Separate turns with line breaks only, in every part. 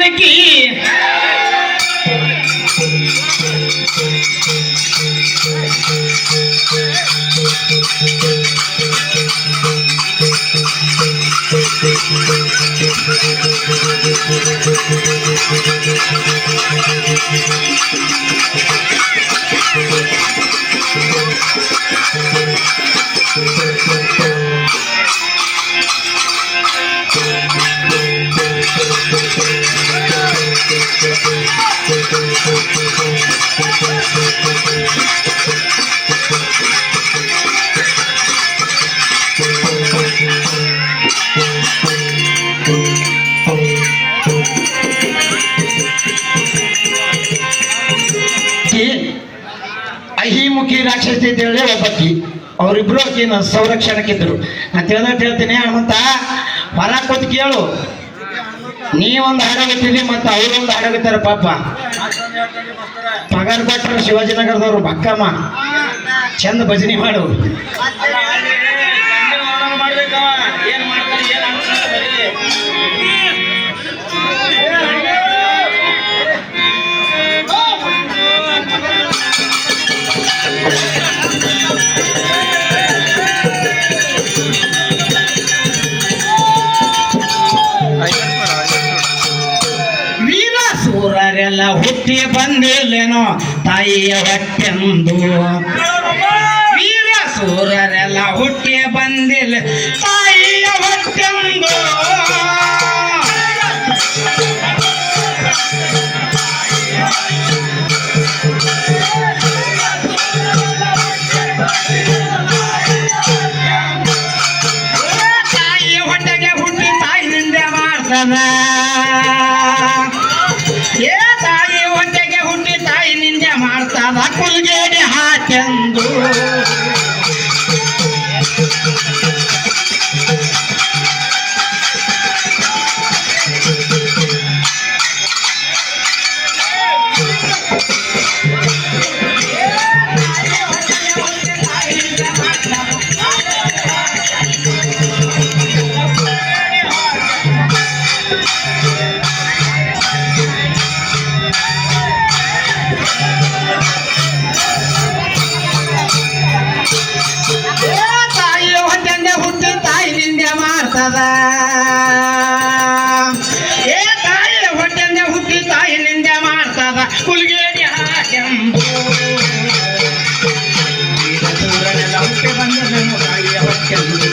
ಮುಖಿ ಅಹಿಮುಖಿ ರಾಕ್ಷಸಿ ಅಂತ ಹೇಳಿ ಒಬ್ಬಕ್ಕಿ ಅವರಿಬ್ರು ಆಕಿನ ಸಂರಕ್ಷಣಕ್ಕಿದ್ರು. ನಾನು ಹೇಳ್ತೀನಿ ಹನುಮಂತ, ಹೊರ ಕೂತ್ ಕೇಳು. ನೀವೊಂದು ಹಾಡಾಗತ್ತೀರಿ ಮತ್ತು ಅವರೊಂದು ಹಾಡಾಗತ್ತಾರೆ. ಪಾಪ ಪಗಾರ ಕೊಟ್ಟರು ಶಿವಾಜಿನಗರದವ್ರು ಬಕ್ಕಮ್ಮ ಚಂದ ಭಜನೆ ಮಾಡು. ವೀರಸೂರರೆಲ್ಲ ಹುಟ್ಟಿ ಬಂದಿಲ್ಲೇನೋ ತಾಯಿಯ ಹೊಟ್ಟೆಂದು. ವೀರಸೂರರೆಲ್ಲ ಹುಟ್ಟಿ ಬಂದಿಲ್ಲ ತಾಯಿಯ ಹೊಟ್ಟೆಂದು. ತಾಯಿಯ ಹೊಟ್ಟೆಗೆ ಹುಟ್ಟಿ ತಾಯಿ ನಿಂದೆ ಮಾಡ್ತದ. ತಾಯಿ ಹೊಟ್ಟೆಗೆ ಹುಟ್ಟಿ ತಾಯಿ ನಿಂದೆ ಮಾಡ್ತದ ಕುಲ್ಗೇಡಿ ಹಾಕೆಂದು. ತಾಯಿ ಹೊಟ್ಟೆಂದೆ ಹುಟ್ಟಿ ತಾಯಿ ನಿಂದೆ ಮಾಡ್ತದ ಕುಲ್ಗೇಡಿ ಹಾಕೆಂದು. ಹುಟ್ಟಿ ಬಂದ ತಾಯಿಯ ಹೊಟ್ಟೆಂದು.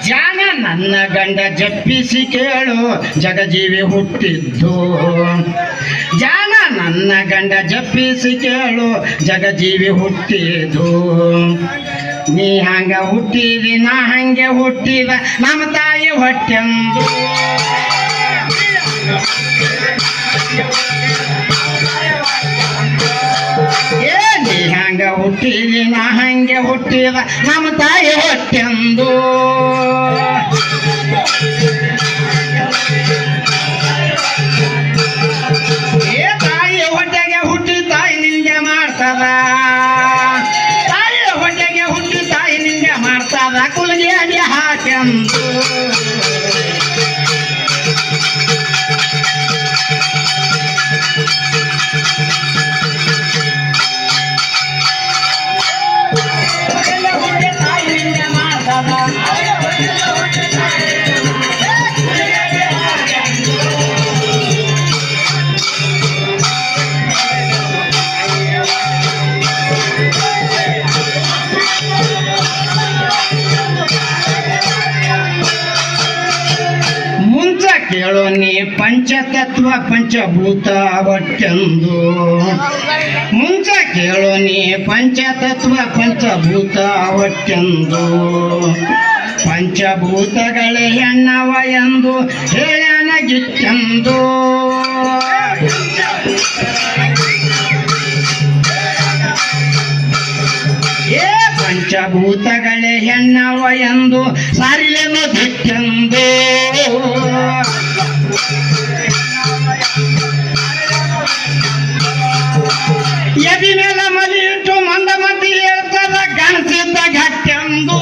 ಜಾನ ನನ್ನ ಗಂಡ ಜಪ್ಪಿಸಿ ಕೇಳು ಜಗಜೀವಿ ಹುಟ್ಟಿದ್ದು. ಜಾನ ನನ್ನ ಗಂಡ ಜಪ್ಪಿಸಿ ಕೇಳು ಜಗಜೀವಿ ಹುಟ್ಟಿದ್ದು. ನೀ ಹಂಗ ಹುಟ್ಟಿದಿ ನಾ ಹಂಗೆ ಹುಟ್ಟಿದ ನಮ್ಮ ತಾಯಿ ಹೊಟ್ಟೆಂದು. ನೀ ಹಂಗ ಹುಟ್ಟಿದಿ ನಾ ಹಂಗೆ ಹುಟ್ಟಿದ ನಮ್ಮ ತಾಯಿ ಹೊಟ್ಟೆಂದು. ತಾಯಿ ಹೊಟ್ಟೆಗೆ ಹುಟ್ಟಿ ತಾಯಿ ನಿಂಗೆ ಮಾಡ್ತದ. ತಾಯಿ ಹೊಟ್ಟೆಗೆ ಹುಟ್ಟಿ ತಾಯಿ ನಿಂಗೆ ಮಾಡ್ತದ ಕುಲ್ಗೇಡಿ ಹಾಕೆಂದು. ಕೇಳು ನೀ ಪಂಚತತ್ವ ಪಂಚಭೂತ ಒಟ್ಟೆಂದು. ಮುಂಚ ಕೇಳು ನೀ ಪಂಚತತ್ವ ಪಂಚಭೂತ ಒಟ್ಟೆಂದು. ಪಂಚಭೂತಗಳೇ ಹೆಣ್ಣವ ಎಂದು ಹೇಳನಗಿತ್ತೆಂದು. ಹೆಣ್ಣವ ಎಂದು ಸಾರಿಲೇನೋ ದಿಕ್ಕೆಂದು ಎದಿ ಮೇಲೆ ಮಲಿ ಇಟ್ಟು ಮಂದ ಮಂದಿ ಹೇಳ್ತಾರ ಗಣಸಿದ್ದ ಗಟ್ಟೆಂದು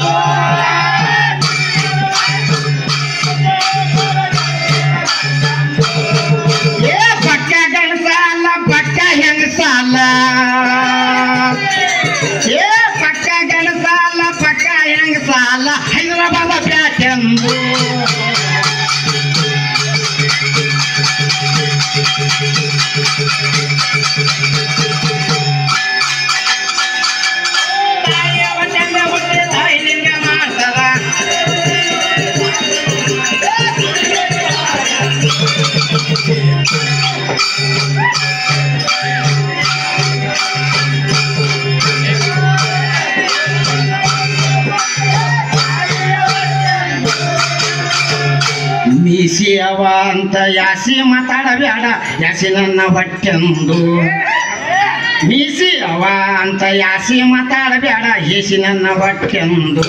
ಏ ಪಕ್ಕ ಗಣಸ ಅಲ್ಲ ಪಕ್ಕ ಹೆಂಗಸಲ್ಲ ಏ ಪಕ್ಕ ಗಣಸ ಅಲ್ಲ ಪಕ್ಕ ಹೆಂಗಸಲ್ಲ ಹೈದರಾಬಾದ ಪ್ಯಾಟೆಂದು ಮೀಸಿ ಅವ ಅಂತ ಯಾಸಿ ಮಾತಾಡಬೇಡ ಯಾಸಿ ನನ್ನ ಹೊಟ್ಟೆಂದು ಮೀಸಿ ಅವ ಅಂತ ಯಾಸಿ ಮಾತಾಡಬೇಡ ಏಸಿ ನನ್ನ ಹೊಟ್ಟೆಂದು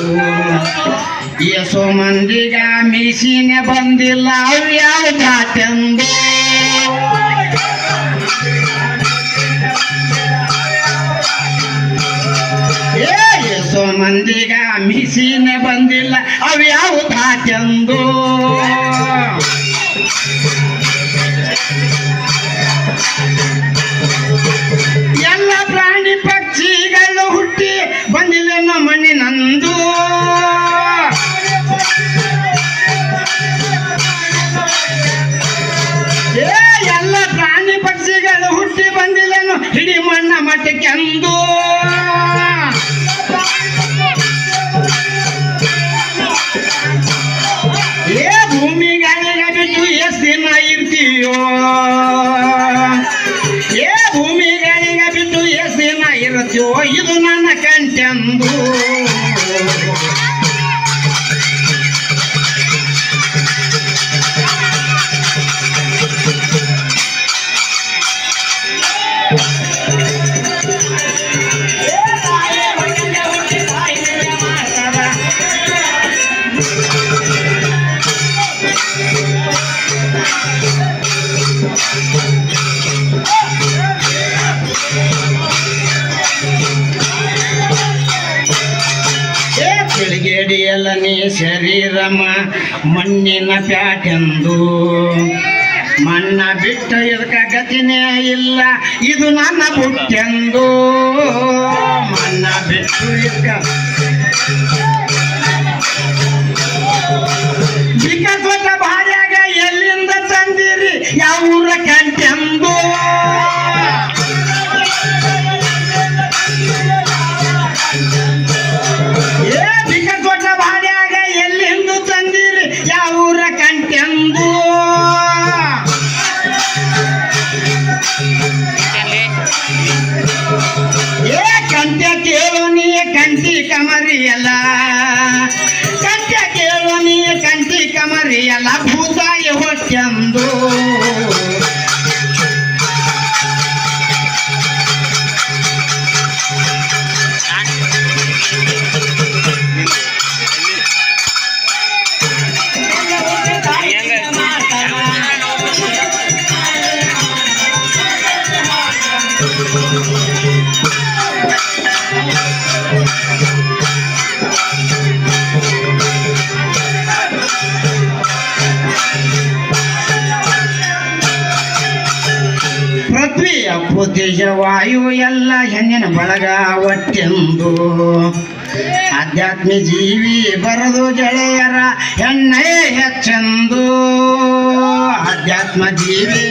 ಎಸೋ ಮಂದಿಗ ಮೀಸಿನೇ ಬಂದಿಲ್ಲ ಅವು ಯಾವ ಜಾತೆಂದು ಎಸೋ ಮಂದಿಗ ಮೀಸಿನೇ ಬಂದಿಲ್ಲ ಅವು ಯಾವ ಜಾತೆಂದು ಎಲ್ಲ ಪ್ರಾಣಿ ಪಕ್ಷಿಗಳು ಹುಟ್ಟಿ ಬಂದಿಲ್ಲ ಮಣ್ಣಿನಂದು ಎಲ್ಲ ಪ್ರಾಣಿ ಪಕ್ಷಿಗಳು ಹುಟ್ಟಿ ಬಂದಿಲ್ಲನು ಹಿಡಿ ಮಣ್ಣ ಮಟ್ಟಕ್ಕೆಂದು ಏ ಭೂಮಿಗಳಿಗೆ ಬಿಟ್ಟು ಎಷ್ಟು ದಿನ ಇರ್ತೀಯೋ ಏ ಭೂಮಿಗಳಿಗೆ ಬಿಟ್ಟು ಎಷ್ಟು ದಿನ ಇರುತ್ತೀಯೋ ಇದು ನನ್ನ ಕಂಟೆಂದು ತಿಳಿಗೇಡಿಯಲ್ಲ ನೀ ಶರೀರಮ ಮಣ್ಣಿನ ಪ್ಯಾಟೆಂದು ಮಣ್ಣ ಬಿಟ್ಟ ಇದಕ್ಕ ಗತಿನೇ ಇಲ್ಲ ಇದು ನನ್ನ ಬುಟ್ಟೆಂದು ಮಣ್ಣ ಬಿಟ್ಟು ಇದಕ್ಕ ಬಿಕಸ್ವತ ಬಾಳ್ಯಾಗ ಎಲ್ಲಿಂದ ತಂದಿರಿ ಯಾವ ಊರ ಕಂಟೆಂದು ಏ ಬಿಕಸ್ವತ ಬಾಳ್ಯಾಗ ಎಲ್ಲಿಂದ ತಂದಿರಿ ಯಾವ ಊರ ಕಂಟೆಂದು ಏ ಕಂಟ್ಯ ಕೇಳು ನೀ ಕಂಟಿ ಕಮರಿಯಲ್ಲ ಕಂಟ್ಯ ಕೇಳು ನೀ ಕಂಟಿ ಕಮರಿಯಲ್ಲ ಭೂತಾಯಿ ಹೊಟ್ಟೆಂದು ಪೃಥ್ವಿ ಅಪ್ಪು ತೇಜ ವಾಯು ಎಲ್ಲ ಹೆಣ್ಣಿನ ಬಳಗ ಒಟ್ಟೆಂದು ಆಧ್ಯಾತ್ಮ ಜೀವಿ ಬರದು ಗೆಳೆಯರ ಹೆಣ್ಣೆ ಹೆಚ್ಚೆಂದು ಆಧ್ಯಾತ್ಮ ಜೀವಿ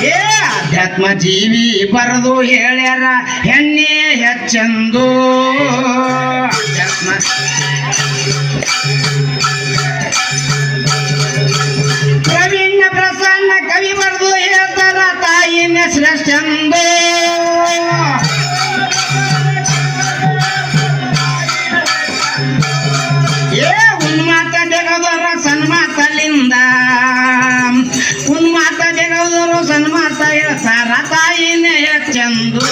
ಏ ಆಧ್ಯಾತ್ಮ ಜೀವಿ ಬರದು ಹೇಳ್ಯಾರ ಹೆಣ್ಣೆ ಹೆಚ್ಚೆಂದು ಆಧ್ಯಾತ್ಮ ಪ್ರವೀಣ ಪ್ರಸನ್ನ ಕವಿ ಬರೆದು ಹೇಳ್ತಾರ ತಾಯಿನ ಶ್ರೇಷ್ಠೆಂದು ಏ ಉನ್ಮಾತ ಜಗದರ ಸನ್ಮಾತಲಿಂದ ಉನ್ಮಾತ ಜಗದರು ಸನ್ಮಾತ ಹೇಳ್ತಾರ ತಾಯಿನೇ ಹೆಚ್ಚೆಂದು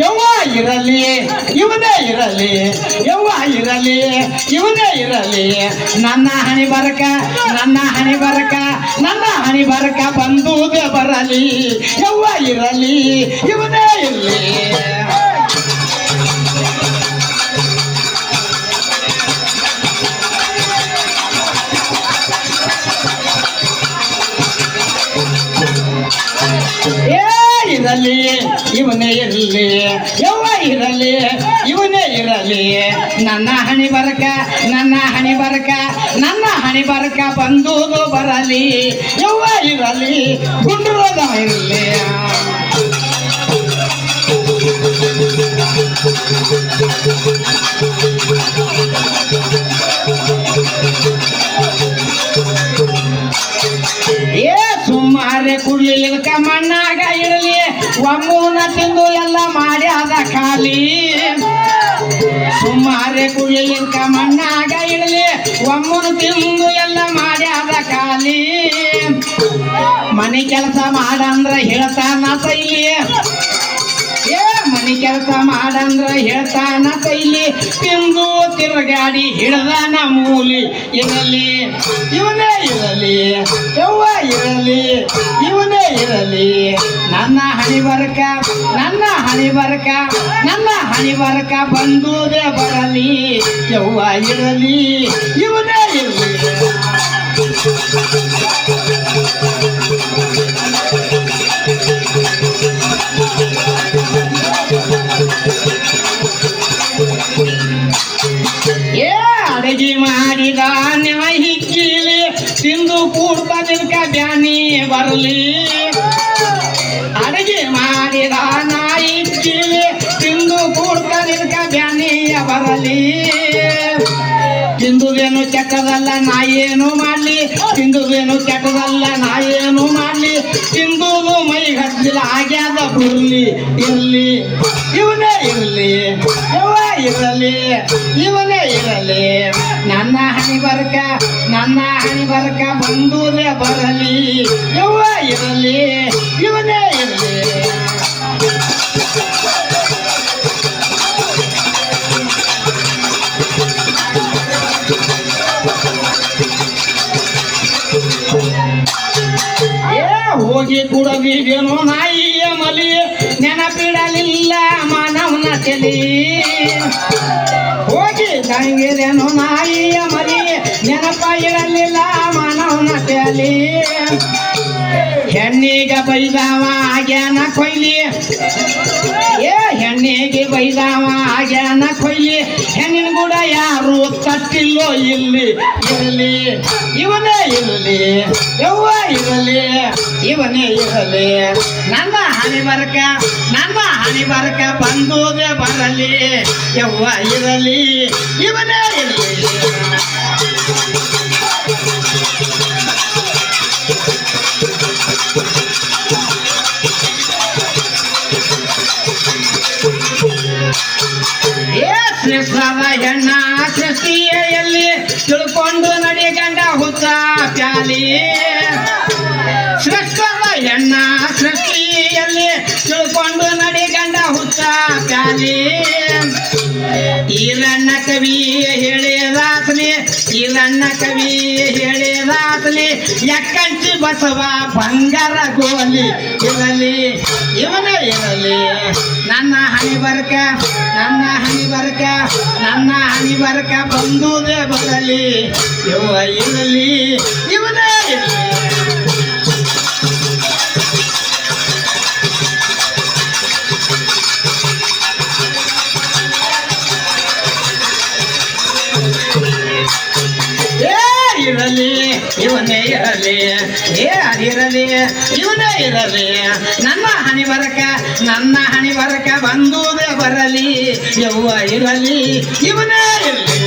ಯವ್ವ ಇರಲಿ ಇವನೇ ಇರಲಿ, ಯವ್ವ ಇರಲಿ ಇವನೇ ಇರಲಿ, ನನ್ನ ಹಣಿ ಬರಕ ನನ್ನ ಹಣಿ ಬರಕ ನನ್ನ ಹಣಿ ಬರಕ ಬಂದುದೇ ಬರಲಿ, ಯವ್ವ ಇರಲಿ ಇವನೇ ಇರಲಿ. ಇರಲಿ ಇವನೇ ಇರಲಿ, ಯವ್ವ ಇರಲಿ ಇವನೇ ಇರಲಿ, ನನ್ನ ಹಣಿ ಬರಕ ನನ್ನ ಹಣಿ ಬರಕ ನನ್ನ ಹಣಿ ಬರಕ ಬಂದುದು ಬರಲಿ, ಯವ್ವ ಇರಲಿ ಗುಂಡ್ರದ ಇರಲಿ. ಸುಮಾರೆ ಕುಡ್ಲಿ ಇದಕ್ಕ ಮಣ್ಣಾಗ ಇರಲಿ, ಒಮ್ಮೂನ ತಿಂದು ಎಲ್ಲ ಮಾಡ್ಯಾದ ಖಾಲಿ. ಸುಮಾರೆ ಕುಡ್ಲಿ ಇದಕ್ಕ ಮಣ್ಣಾಗ ಇರಲಿ, ಒಮ್ಮೂನ ತಿಂದು ಎಲ್ಲ ಮಾಡ್ಯಾದ ಖಾಲಿ. ಮನೆ ಕೆಲಸ ಮಾಡಂದ್ರ ಹೇಳ್ತಾನ ಕೈಲಿ, ಮನೆ ಕೆಲಸ ಮಾಡಂದ್ರ ಹೇಳ್ತಾನ ಕೈಲಿ, ತಿಂದು ತಿರುಗಾಡಿ ಹಿಡ್ದಾನ ಮೂಲಿ. ಇರಲಿ ಇವನೇ ಇರಲಿ, ಯವ್ವ ಇರಲಿ ಇವನೇ ಇರಲಿ, ನನ್ನ ಹಣಿ ಬರಕ ನನ್ನ ಹಣಿ ಬರಕ ನನ್ನ ಹಣಿ ಬರಕ ಬಂದುದೇ ಬರಲಿ, ಯವ್ವ ಇರಲಿ ಇವನೇ ಇರಲಿ. ಅಡಗಿ ಮಾಡಿದ ಹಿಕ್ಕಿಲಿ, ತಿಂದು ಕೂಡ್ತಾ ನಿಲ್ಕ ಬ್ಯಾನಿ ಬರಲಿ. ಅಡಗಿ ಮಾಡಿದ ಹಿಕ್ಕಿಲಿ, ತಿಂದು ಕೂಡ್ತಾ ನಿಲ್ಕ ಬ್ಯಾನಿಯ ಬರಲಿ. ತಿಂದುದೇನು ಕೆಟ್ಟದಲ್ಲ ನಾ ಏನು ಮಾಡ್ಲಿ, ತಿಂದುದೇನು ಕೆಟ್ಟದಲ್ಲ ನಾ ಏನು ಮಾಡ್ಲಿ, ತಿಂದುದು ಮೈ ಹತ್ತಿಲ್ಲ ಆಗ್ಯಾದ ಬುರ್ಲಿ. ಇರಲಿ ಇವನೇ ಇರಲಿ, ಯವ್ವ ಇರಲಿ ಇವನೇ ಇರಲಿ, ನನ್ನ ಹಣಿ ಬರಕ ನನ್ನ ಹಣಿ ಬರಕ ಬಂದುದೇ ಬರಲಿ, ಯವ್ವ ಇರಲಿ ಇವನೇ ಇರಲಿ. ಹೋಗಿ ಕುಡದಿದೇನೋ ನಾಯಿಯ ಮಲಿ, ನೆನಪಿಡಲಿಲ್ಲ ಮಾನವನ ತಲಿ. ಹೋಗಿ ದಂಗಿದೇನೋ ನಾಯಿಯ ಮಲಿ, ನೆನಪ ಇರಲಿಲ್ಲ ಮಾನವನ ತಲಿ. ಹೆಣ್ಣಿಗೆ ಬೈದಾವ ಆಗ್ಯಾನ ಕೊಯ್ಲಿ, ಹೆಣ್ಣಿಗೆ ಬೈದಾವ ಆಗ್ಯಾನ ಕೊಯ್ಲಿ, ಹೆಣ್ಣಿನ ಕೂಡ ಯಾರು ತಟ್ಟಿಲ್ಲೋ ಇಲ್ಲಿ. ಇರಲಿ ಇವನೇ ಇರಲಿ, ಯವ್ವ ಇರಲಿ ಇವನೇ ಇರಲಿ, ನನ್ನ ಹಣಿ ಬರಕ ನನ್ನ ಹಣಿ ಬರಕ ಬಂದುದೇ ಬರಲಿ, ಯವ್ವ ಇರಲಿ ಇವನೇ ಇರಲಿ. ಶ್ರೇಷ್ಠದ ಹೆಣ್ಣ ಸೃಷ್ಟಿಯಲ್ಲಿ ತಿಳ್ಕೊಂಡು ನಡಿ ಗಂಡ ಹುಚ್ಚ ಪ್ಯಾಲಿ. ಶ್ರೇಷ್ಠದ ಹೆಣ್ಣ ಸೃಷ್ಟಿಯಲ್ಲಿ ತಿಳ್ಕೊಂಡು ನಡಿ ಗಂಡ ಹುಚ್ಚ ಪ್ಯಾಲಿ. ಈರಣ್ಣ ಕವಿ ಹೇಳಿದಾಸಲಿ, ಈರಣ್ಣ ಕವಿ ಹೇಳಿದಾಸಲಿ, ಎಕ್ಕಂಚಿ ಬಸವ ಬಂಗಾರ ಗೋಲಿ. ಇರಲಿ ಇವನೇ ಇರಲಿ, ನನ್ನ ಹಣಿ ಬರಕ ನನ್ನ ಹಣಿ ಬರಕ ನನ್ನ ಹಣಿ ಬರಕ ಬಂದುದೇ ಬರಲಿ, ಯವ್ವ ಇರಲಿ ಇವನೇ ಇರಲಿ. ಇರಲಿ ಇವನೇ ಇರಲಿ, ಇರಲಿ ಇವನೇ ಇರಲಿ, ನನ್ನ ಹಣಿ ಬರಕ ನನ್ನ ಹಣಿ ಬರಕ ಬಂದುದೇ ಬರಲಿ, ಯವ್ವ ಇರಲಿ ಇವನೇ ಇರಲಿ.